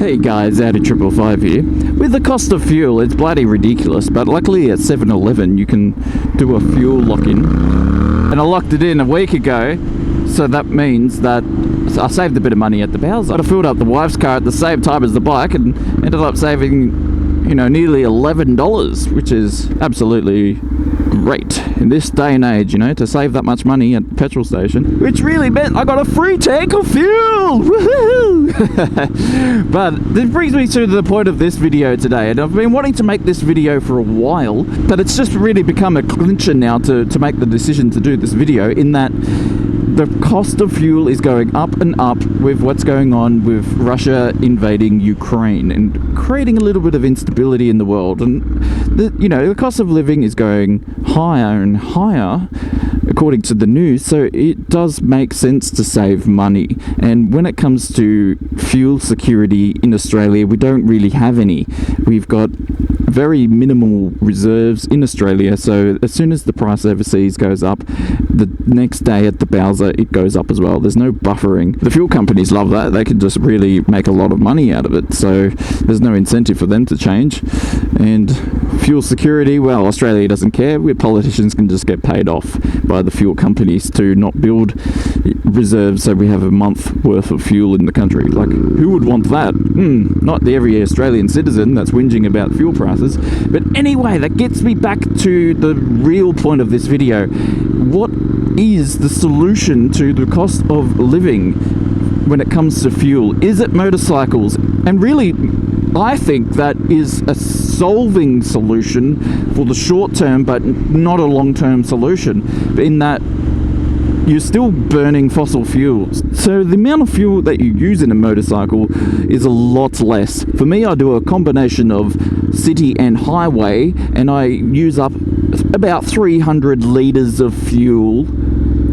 Hey guys, Audi555 here. With the cost of fuel, it's bloody ridiculous, but luckily at 7-Eleven you can do a fuel lock-in. And I locked it in a week ago, so that means that I saved a bit of money at the Bowser. I filled up the wife's car at the same time as the bike and ended up saving, nearly $11, which is absolutely great in this day and age, to save that much money at the petrol station, which really meant I got a free tank of fuel. Woohoo! But this brings me to the point of this video today, and I've been wanting to make this video for a while, but it's just really become a clincher now to make the decision to do this video, in that the cost of fuel is going up and up with what's going on with Russia invading Ukraine and creating a little bit of instability in the world. And the cost of living is going higher and higher according to the news, so it does make sense to save money. And when it comes to fuel security in Australia, we don't really have any. We've got very minimal reserves in Australia, so as soon as the price overseas goes up, the next day at the Bowser it goes up as well. There's no buffering. The fuel companies love that. They can just really make a lot of money out of it, so there's no incentive for them to change. And fuel security, well, Australia doesn't care. We politicians can just get paid off by the fuel companies to not build reserves so we have a month worth of fuel in the country. Like, who would want that? Not the every Australian citizen that's whinging about fuel prices. But anyway, that gets me back to the real point of this video. What is the solution to the cost of living when it comes to fuel? Is it motorcycles? And really, I think that is a solving solution for the short term, but not a long-term solution, in that you're still burning fossil fuels. So the amount of fuel that you use in a motorcycle is a lot less. For me, I do a combination of city and highway, and I use up about 300 litres of fuel.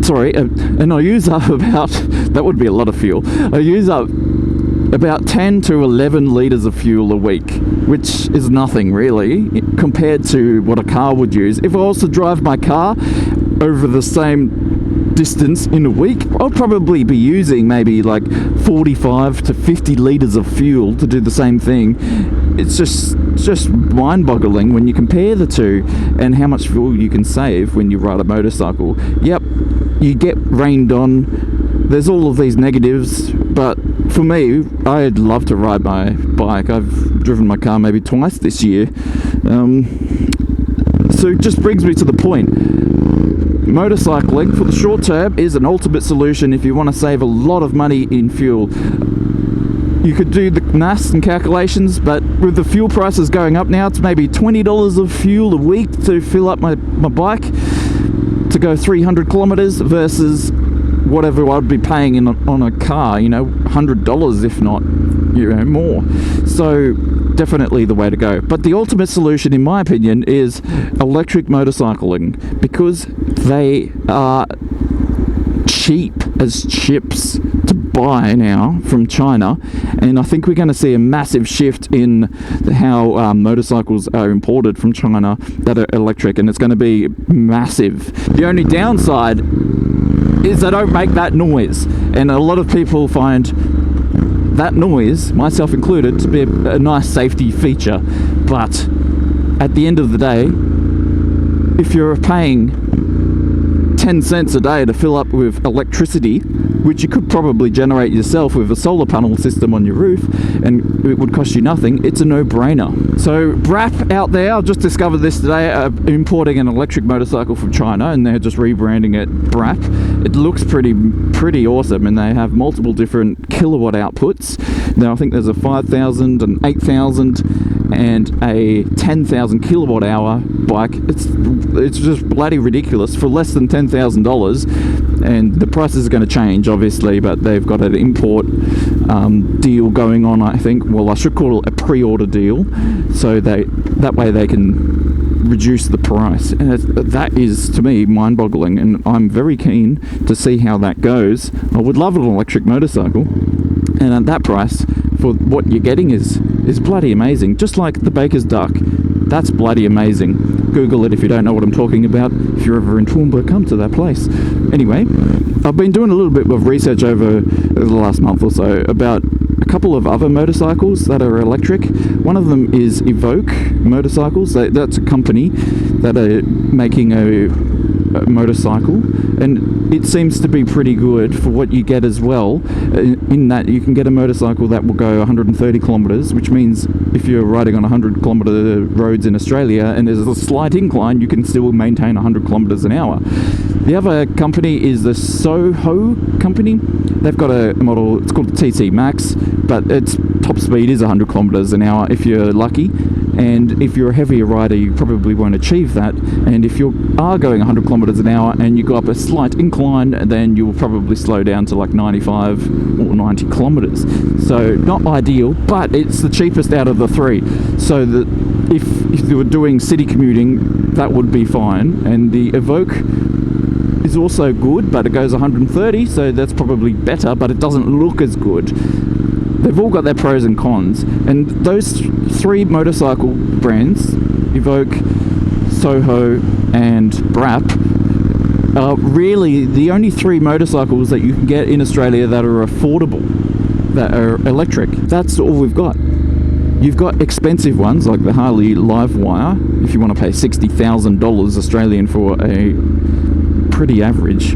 And I use up about, that would be a lot of fuel. I use up about 10 to 11 litres of fuel a week, which is nothing really compared to what a car would use. If I was to drive my car over the same distance in a week, I'll probably be using maybe like 45 to 50 litres of fuel to do the same thing. It's just mind-boggling when you compare the two and how much fuel you can save when you ride a motorcycle. Yep, you get rained on. There's all of these negatives, but for me, I'd love to ride my bike. I've driven my car maybe twice this year. So it just brings me to the point. Motorcycling for the short term is an ultimate solution if you want to save a lot of money in fuel. You could do the maths and calculations, but with the fuel prices going up now, it's maybe $20 of fuel a week to fill up my bike to go 300 kilometers versus whatever I'd be paying on a car, $100 if not, more. So definitely the way to go. But the ultimate solution, in my opinion, is electric motorcycling, because they are cheap as chips to buy now from China, and I think we're going to see a massive shift in how motorcycles are imported from China that are electric, and it's going to be massive. The only downside is they don't make that noise, and a lot of people find that noise, myself included, to be a nice safety feature. But at the end of the day, if you're paying 10 cents a day to fill up with electricity, which you could probably generate yourself with a solar panel system on your roof, and it would cost you nothing, it's a no-brainer. So BRAP out there, I just discovered this today, importing an electric motorcycle from China, and they're just rebranding it BRAP. It looks pretty awesome, and they have multiple different kilowatt outputs. Now I think there's a 5,000, an 8,000, and a 10,000 kilowatt hour bike. It's just bloody ridiculous for less than $10,000, and the prices are going to change obviously, but they've got an import deal going on, I think. Well, I should call it a pre-order deal, so that way they can reduce the price, and that is to me mind-boggling, and I'm very keen to see how that goes. I would love an electric motorcycle, and at that price, for what you're getting is bloody amazing. Just like the Baker's Duck, that's bloody amazing. Google it if you don't know what I'm talking about. If you're ever in Toowoomba, come to that place. Anyway, I've been doing a little bit of research over the last month or so about a couple of other motorcycles that are electric. One of them is Evoque Motorcycles. That's a company that are making a motorcycle, and it seems to be pretty good for what you get as well, in that you can get a motorcycle that will go 130 kilometers, which means if you're riding on 100 kilometer roads in Australia and there's a slight incline, you can still maintain 100 kilometers an hour. The other company is the Soho company. They've got a model, it's called the TT Max, but its top speed is 100 kilometers an hour if you're lucky. And if you're a heavier rider, you probably won't achieve that. And if you are going 100 kilometers an hour and you go up a slight incline, then you'll probably slow down to like 95 or 90 kilometers. So not ideal, but it's the cheapest out of the three. So that if you were doing city commuting, that would be fine. And the Evoque is also good, but it goes 130, so that's probably better, but it doesn't look as good. They've all got their pros and cons, and those three motorcycle brands, Evoque, Soho and Brap, are really the only three motorcycles that you can get in Australia that are affordable, that are electric. That's all we've got. You've got expensive ones like the Harley Livewire, if you want to pay $60,000 Australian for a pretty average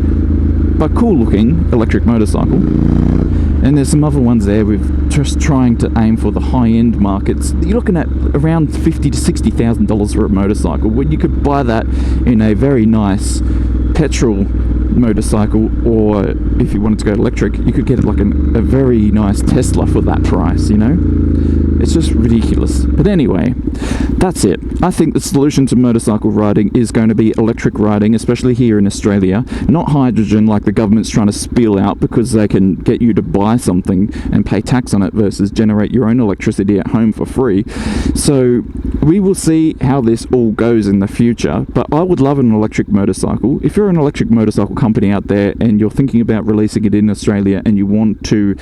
but cool looking electric motorcycle. And there's some other ones there with just trying to aim for the high-end markets. You're looking at around $50,000 to $60,000 for a motorcycle, when you could buy that in a very nice petrol motorcycle, or if you wanted to go electric, you could get like a very nice Tesla for that price, you know? It's just ridiculous. But anyway, that's it. I think the solution to motorcycle riding is going to be electric riding, especially here in Australia. Not hydrogen like the government's trying to spiel out, because they can get you to buy something and pay tax on it versus generate your own electricity at home for free. So we will see how this all goes in the future, but I would love an electric motorcycle. If you're an electric motorcycle company out there and you're thinking about releasing it in Australia and you want to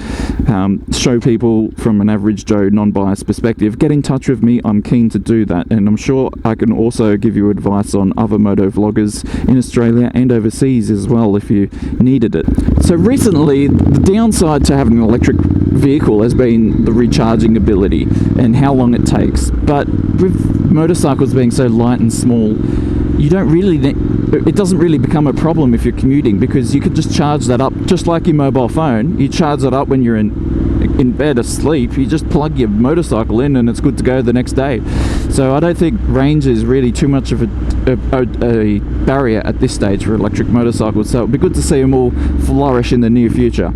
show people from an average Joe non-biased perspective, get in touch with me. I'm keen to do that, and I'm sure I can also give you advice on other moto vloggers in Australia and overseas as well if you needed it. So recently, the downside to having an electric vehicle has been the recharging ability and how long it takes. But with motorcycles being so light and small, you don't really it doesn't really become a problem if you're commuting, because you could just charge that up just like your mobile phone. You charge it up when you're in bed asleep. You just plug your motorcycle in and it's good to go the next day. So I don't think range is really too much of a barrier at this stage for electric motorcycles, so it'd be good to see them all flourish in the near future.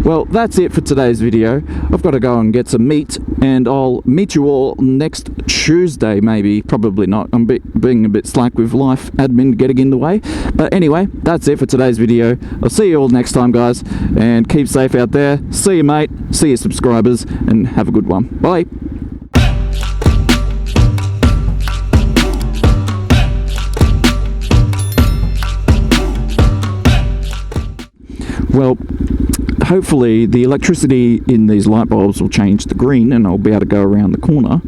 Well, that's it for today's video. I've got to go and get some meat, and I'll meet you all next Tuesday, maybe, probably not. I'm being a bit slack with life admin getting in the way. But anyway, that's it for today's video. I'll see you all next time, guys, and keep safe out there. See you, mate. See you, subscribers, and have a good one. Bye. Well, hopefully the electricity in these light bulbs will change to green and I'll be able to go around the corner.